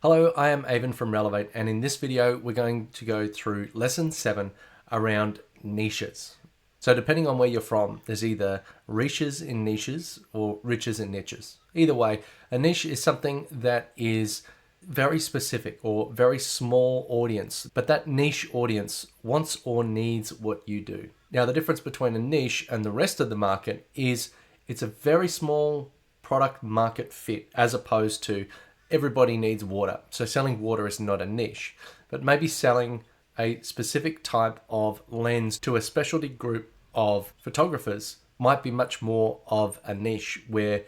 Hello, I am Avonfrom Relevate, and in this video, we're going to go through lesson 7 around niches. So depending on where you're from, there's either riches in niches or riches in niches. Either way, a niche is something that is very specific or very small audience, but that niche audience wants or needs what you do. Now, the difference between a niche and the rest of the market is it's a very small product market fit as opposed to everybody needs water. So selling water is not a niche, but maybe selling a specific type of lens to a specialty group of photographers might be much more of a niche, where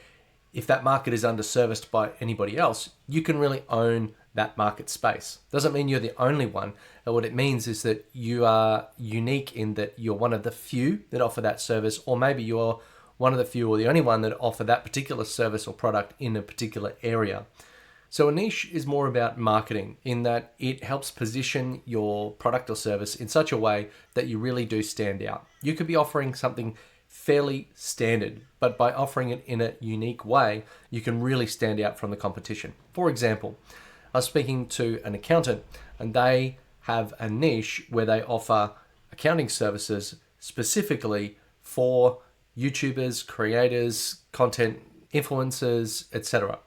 if that market is underserviced by anybody else, you can really own that market space. Doesn't mean you're the only one. And what it means is that you are unique in that you're one of the few that offer that service, or maybe you're one of the few or the only one that offer that particular service or product in a particular area. So a niche is more about marketing, in that it helps position your product or service in such a way that you really do stand out. You could be offering something fairly standard, but by offering it in a unique way, you can really stand out from the competition. For example, I was speaking to an accountant, and they have a niche where they offer accounting services specifically for YouTubers, creators, content influencers, etc.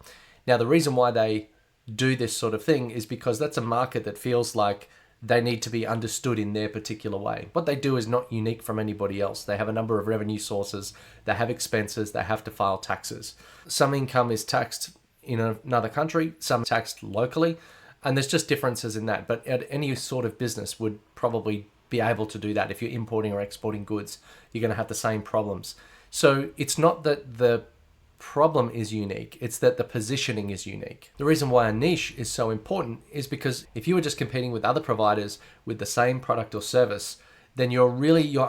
Now, the reason why they do this sort of thing is because that's a market that feels like they need to be understood in their particular way. What they do is not unique from anybody else. They have a number of revenue sources, they have expenses, they have to file taxes. Some income is taxed in another country, some taxed locally, and there's just differences in that. But any sort of business would probably be able to do that. If you're importing or exporting goods, you're going to have the same problems. So it's not that the problem is unique, it's that the positioning is unique. The reason why a niche is so important is because if you were just competing with other providers with the same product or service, then your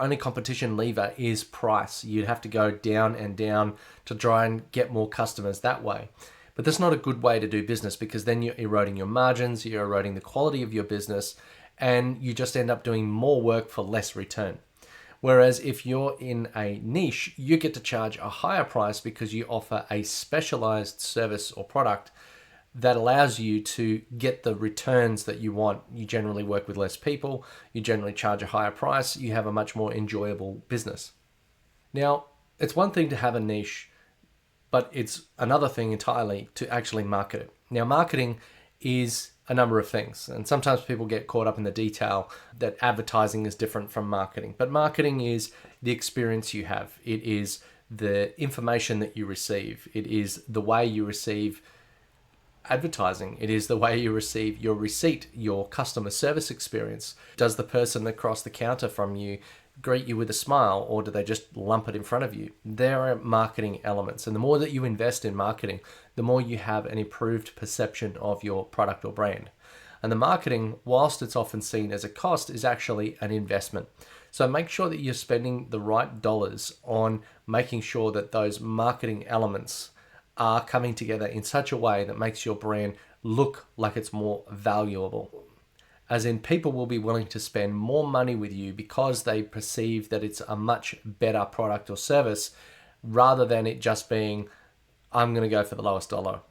only competition lever is price. You'd have to go down and down to try and get more customers that way. But that's not a good way to do business, because then you're eroding your margins, you're eroding the quality of your business, and you just end up doing more work for less return. Whereas if you're in a niche, you get to charge a higher price because you offer a specialized service or product that allows you to get the returns that you want. You generally work with less people, you generally charge a higher price, you have a much more enjoyable business. Now, it's one thing to have a niche, but it's another thing entirely to actually market it. Now, marketing is a number of things, and sometimes people get caught up in the detail that advertising is different from marketing. But marketing is the experience you have. It is the information that you receive. It is the way you receive advertising. It is the way you receive your receipt, your customer service experience. Does the person across the counter from you greet you with a smile, or do they just lump it in front of you? There are marketing elements, and the more that you invest in marketing, the more you have an improved perception of your product or brand. And the marketing, whilst it's often seen as a cost, is actually an investment. So make sure that you're spending the right dollars on making sure that those marketing elements are coming together in such a way that makes your brand look like it's more valuable. As in, people will be willing to spend more money with you because they perceive that it's a much better product or service, rather than it just being, I'm going to go for the lowest dollar.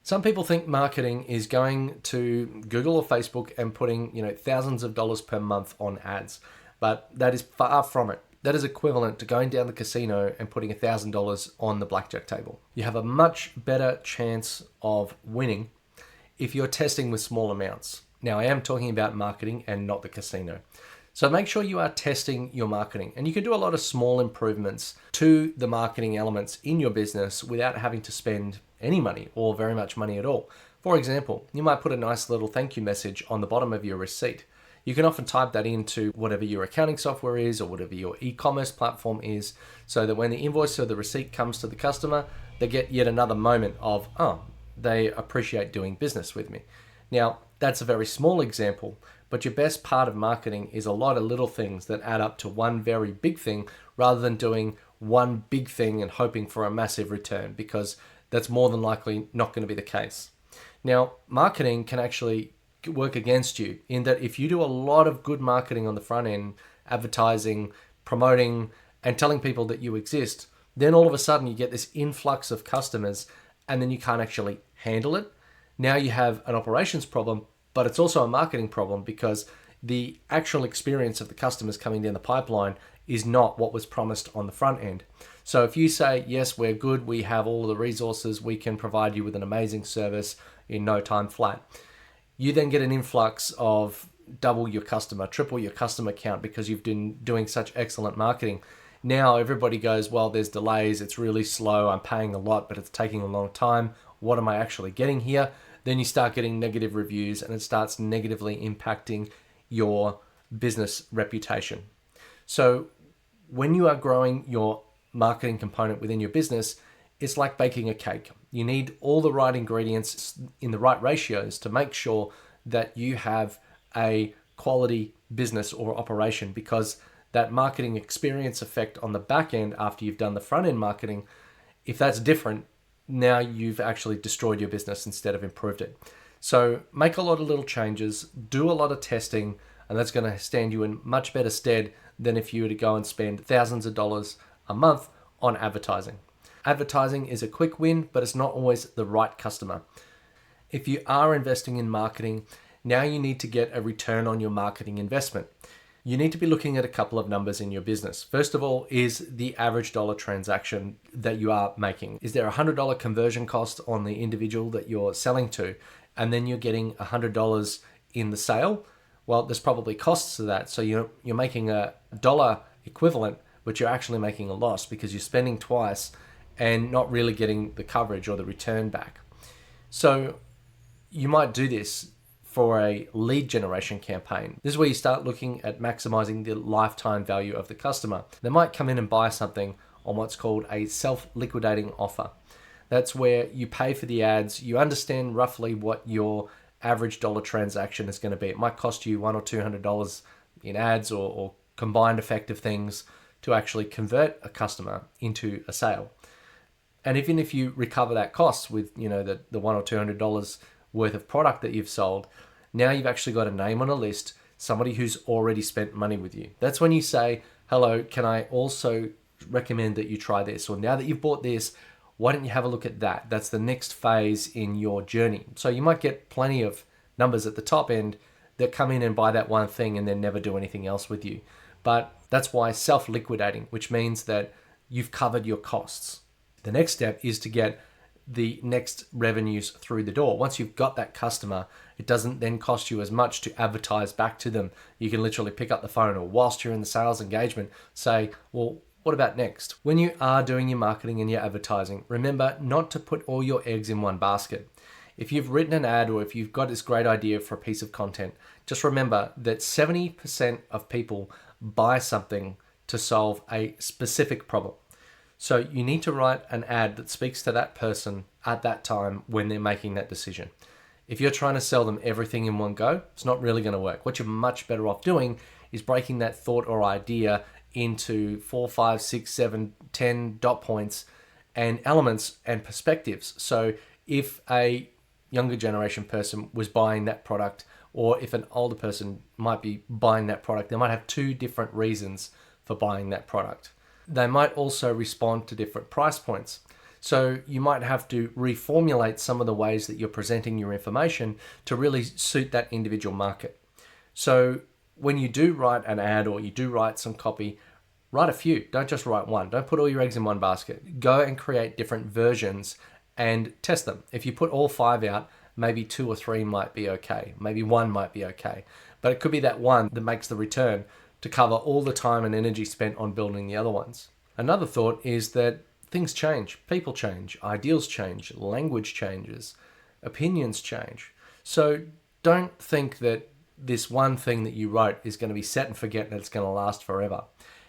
Some people think marketing is going to Google or Facebook and putting, thousands of dollars per month on ads, but that is far from it. That is equivalent to going down the casino and putting $1,000 on the blackjack table. You have a much better chance of winning if you're testing with small amounts. Now, I am talking about marketing and not the casino. So make sure you are testing your marketing, and you can do a lot of small improvements to the marketing elements in your business without having to spend any money or very much money at all. For example, you might put a nice little thank you message on the bottom of your receipt. You can often type that into whatever your accounting software is or whatever your e-commerce platform is, so that when the invoice or the receipt comes to the customer, they get yet another moment of, oh, they appreciate doing business with me. Now, that's a very small example, but your best part of marketing is a lot of little things that add up to one very big thing, rather than doing one big thing and hoping for a massive return, because that's more than likely not going to be the case. Now, marketing can actually work against you, in that if you do a lot of good marketing on the front end, advertising, promoting, and telling people that you exist, then all of a sudden you get this influx of customers, and then you can't actually handle it. Now you have an operations problem, but it's also a marketing problem because the actual experience of the customers coming down the pipeline is not what was promised on the front end. So if you say, yes, we're good, we have all the resources, we can provide you with an amazing service in no time flat, you then get an influx of double your customer, triple your customer count because you've been doing such excellent marketing. Now everybody goes, well, there's delays, it's really slow, I'm paying a lot, but it's taking a long time. What am I actually getting here? Then you start getting negative reviews and it starts negatively impacting your business reputation. So when you are growing your marketing component within your business, it's like baking a cake. You need all the right ingredients in the right ratios to make sure that you have a quality business or operation, because that marketing experience effect on the back end after you've done the front end marketing, if that's different, now you've actually destroyed your business instead of improved it. So make a lot of little changes, do a lot of testing, and that's going to stand you in much better stead than if you were to go and spend thousands of dollars a month on advertising. Advertising is a quick win, but it's not always the right customer. If you are investing in marketing, now you need to get a return on your marketing investment. You need to be looking at a couple of numbers in your business. First of all, is the average dollar transaction that you are making. Is there a $100 conversion cost on the individual that you're selling to, and then you're getting $100 in the sale? Well, there's probably costs to that. So you're making a dollar equivalent, but you're actually making a loss because you're spending twice and not really getting the coverage or the return back. So you might do this for a lead generation campaign. This is where you start looking at maximizing the lifetime value of the customer. They might come in and buy something on what's called a self-liquidating offer. That's where you pay for the ads, you understand roughly what your average dollar transaction is going to be. It might cost you $100 or $200 in ads or combined effect of things to actually convert a customer into a sale. And even if you recover that cost with the $100 or $200 worth of product that you've sold, now you've actually got a name on a list, somebody who's already spent money with you. That's when you say, hello, can I also recommend that you try this? Or now that you've bought this, why don't you have a look at that? That's the next phase in your journey. So you might get plenty of numbers at the top end that come in and buy that one thing and then never do anything else with you. But that's why self-liquidating, which means that you've covered your costs. The next step is to get the next revenues through the door. Once you've got that customer, it doesn't then cost you as much to advertise back to them. You can literally pick up the phone, or whilst you're in the sales engagement, say, well, what about next? When you are doing your marketing and your advertising, remember not to put all your eggs in one basket. If you've written an ad or if you've got this great idea for a piece of content, just remember that 70% of people buy something to solve a specific problem. So you need to write an ad that speaks to that person at that time when they're making that decision. If you're trying to sell them everything in one go, it's not really going to work. What you're much better off doing is breaking that thought or idea into 4, 5, 6, 7, 10 dot points and elements and perspectives. So if a younger generation person was buying that product, or if an older person might be buying that product, they might have two different reasons for buying that product. They might also respond to different price points. So you might have to reformulate some of the ways that you're presenting your information to really suit that individual market. So when you do write an ad or you do write some copy, write a few. Don't just write one. Don't put all your eggs in one basket. Go and create different versions and test them. If you put all 5 out, maybe 2 or 3 might be okay. Maybe 1 might be okay. But it could be that one that makes the return to cover all the time and energy spent on building the other ones. Another thought is that things change, people change, ideals change, language changes, opinions change. So don't think that this one thing that you wrote is going to be set and forget and it's going to last forever.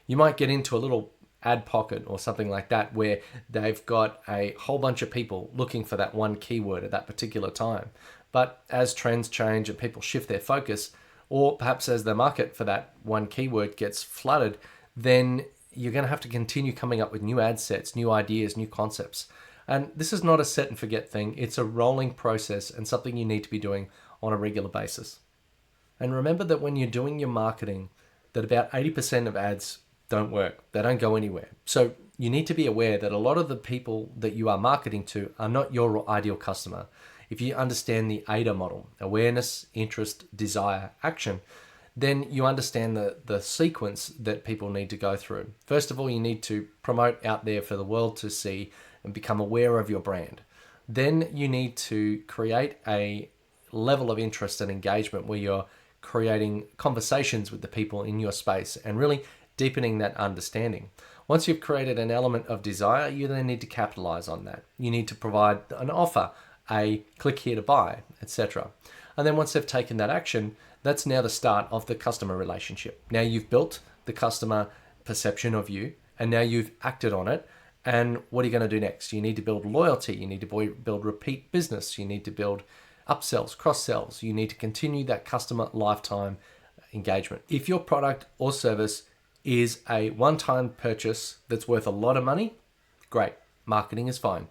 You might get into a little ad pocket or something like that where they've got a whole bunch of people looking for that one keyword at that particular time. But as trends change and people shift their focus, or perhaps as the market for that one keyword gets flooded, then you're going to have to continue coming up with new ad sets, new ideas, new concepts. And this is not a set and forget thing. It's a rolling process and something you need to be doing on a regular basis. And remember that when you're doing your marketing, that about 80% of ads don't work. They don't go anywhere. So you need to be aware that a lot of the people that you are marketing to are not your ideal customer. if you understand the AIDA model, awareness, interest, desire, action, then you understand the sequence that people need to go through. First of all, you need to promote out there for the world to see and become aware of your brand. Then you need to create a level of interest and engagement where you're creating conversations with the people in your space and really deepening that understanding. Once you've created an element of desire, you then need to capitalize on that. You need to provide an offer, a click here to buy, etc. And then once they've taken that action, that's now the start of the customer relationship. Now you've built the customer perception of you, and now you've acted on it. And what are you going to do next? You need to build loyalty. You need to build repeat business. You need to build upsells, cross-sells. You need to continue that customer lifetime engagement. If your product or service is a one-time purchase that's worth a lot of money, great. Marketing is fine.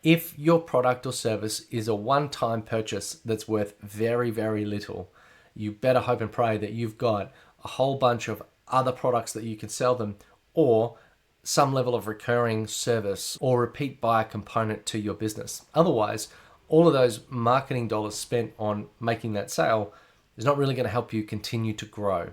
If your product or service is a one-time purchase that's worth very, very little, you better hope and pray that you've got a whole bunch of other products that you can sell them, or some level of recurring service or repeat buyer component to your business. Otherwise, all of those marketing dollars spent on making that sale is not really going to help you continue to grow.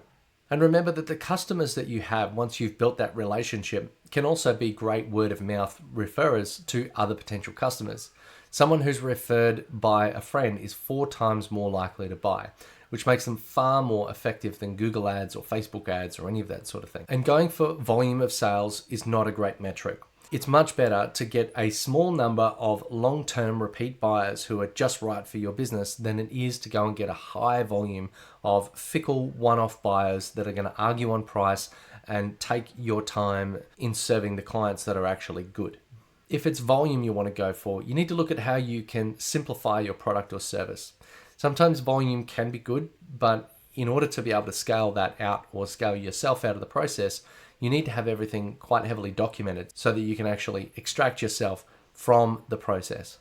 And remember that the customers that you have, once you've built that relationship, can also be great word of mouth referrers to other potential customers. Someone who's referred by a friend is 4 times more likely to buy, which makes them far more effective than Google ads or Facebook ads or any of that sort of thing. And going for volume of sales is not a great metric. It's much better to get a small number of long-term repeat buyers who are just right for your business than it is to go and get a high volume of fickle one-off buyers that are going to argue on price and take your time in serving the clients that are actually good. If it's volume you want to go for, you need to look at how you can simplify your product or service. Sometimes volume can be good, but in order to be able to scale that out or scale yourself out of the process, you need to have everything quite heavily documented so that you can actually extract yourself from the process.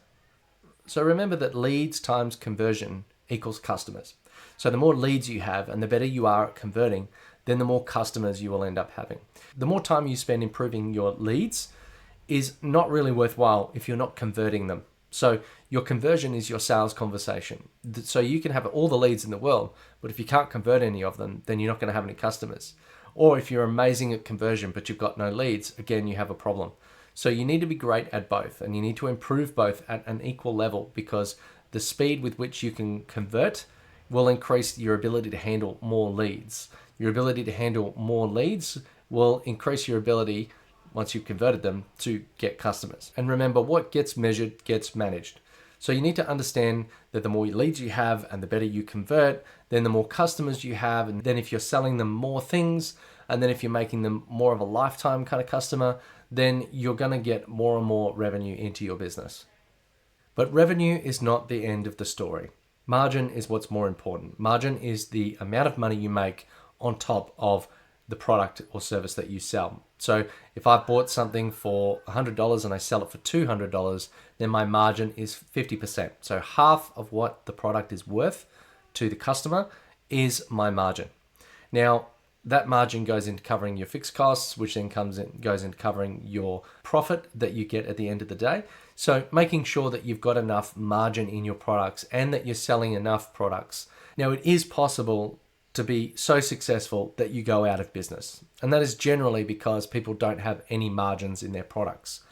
So remember that leads times conversion equals customers. So the more leads you have and the better you are at converting, then the more customers you will end up having. The more time you spend improving your leads is not really worthwhile if you're not converting them. So your conversion is your sales conversation. So you can have all the leads in the world, but if you can't convert any of them, then you're not going to have any customers. Or if you're amazing at conversion, but you've got no leads, again, you have a problem. So you need to be great at both, and you need to improve both at an equal level, because the speed with which you can convert will increase your ability to handle more leads. Your ability to handle more leads will increase your ability, once you've converted them, to get customers. And remember, what gets measured gets managed. So you need to understand that the more leads you have and the better you convert, then the more customers you have. And then if you're selling them more things, and then if you're making them more of a lifetime kind of customer, then you're going to get more and more revenue into your business. But revenue is not the end of the story. Margin is what's more important. Margin is the amount of money you make on top of the product or service that you sell. So if I bought something for $100 and I sell it for $200, then my margin is 50%. So half of what the product is worth to the customer is my margin. Now, that margin goes into covering your fixed costs, which then goes into covering your profit that you get at the end of the day. So making sure that you've got enough margin in your products and that you're selling enough products. Now, it is possible to be so successful that you go out of business. And that is generally because people don't have any margins in their products.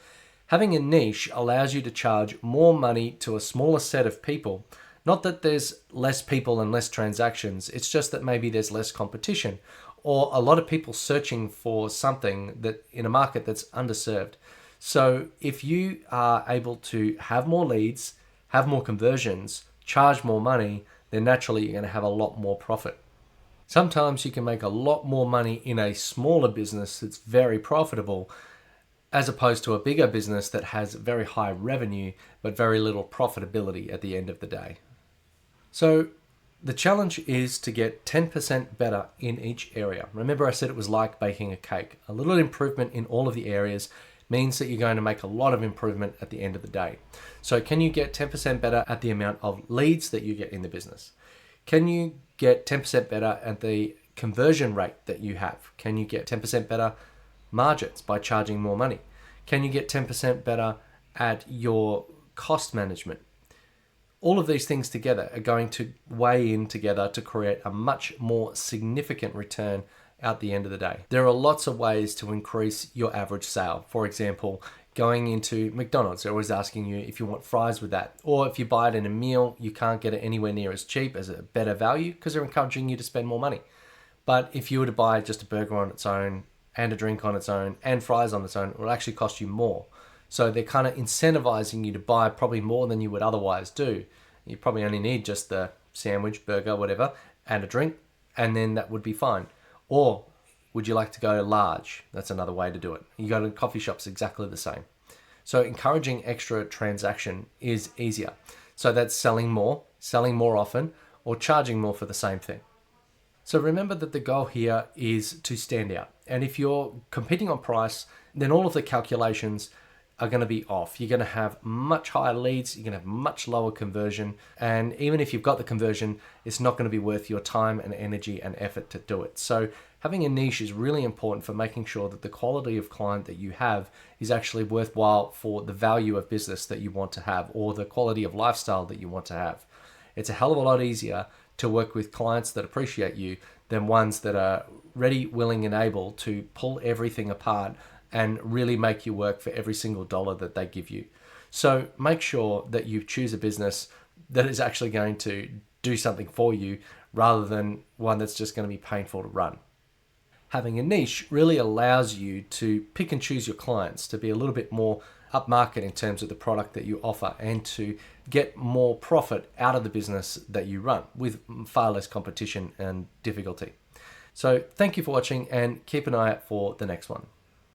Having a niche allows you to charge more money to a smaller set of people. Not that there's less people and less transactions, it's just that maybe there's less competition, or a lot of people searching for something that in a market that's underserved. So if you are able to have more leads, have more conversions, charge more money, then naturally you're going to have a lot more profit. Sometimes you can make a lot more money in a smaller business that's very profitable, as opposed to a bigger business that has very high revenue but very little profitability at the end of the day. So the challenge is to get 10% better in each area. Remember, I said it was like baking a cake. A little improvement in all of the areas means that you're going to make a lot of improvement at the end of the day. So can you get 10% better at the amount of leads that you get in the business? Can you get 10% better at the conversion rate that you have? Can you get 10% better margins by charging more money? Can you get 10% better at your cost management? All of these things together are going to weigh in together to create a much more significant return at the end of the day. There are lots of ways to increase your average sale. For example, going into McDonald's, they're always asking you if you want fries with that. Or if you buy it in a meal, you can't get it anywhere near as cheap as a better value because they're encouraging you to spend more money. But if you were to buy just a burger on its own and a drink on its own and fries on its own, it will actually cost you more. So they're kind of incentivizing you to buy probably more than you would otherwise do. You probably only need just the sandwich, burger, whatever, and a drink, and then that would be fine. Or would you like to go large? That's another way to do it. You go to coffee shops, exactly the same. So encouraging extra transaction is easier. So that's selling more often, or charging more for the same thing. So remember that the goal here is to stand out. And if you're competing on price, then all of the calculations are going to be off. You're going to have much higher leads, you're going to have much lower conversion, and even if you've got the conversion, it's not going to be worth your time and energy and effort to do it. So having a niche is really important for making sure that the quality of client that you have is actually worthwhile for the value of business that you want to have, or the quality of lifestyle that you want to have. It's a hell of a lot easier to work with clients that appreciate you than ones that are ready, willing, and able to pull everything apart and really make you work for every single dollar that they give you. So make sure that you choose a business that is actually going to do something for you rather than one that's just going to be painful to run. Having a niche really allows you to pick and choose your clients, to be a little bit more upmarket in terms of the product that you offer, and to get more profit out of the business that you run with far less competition and difficulty. So thank you for watching, and keep an eye out for the next one.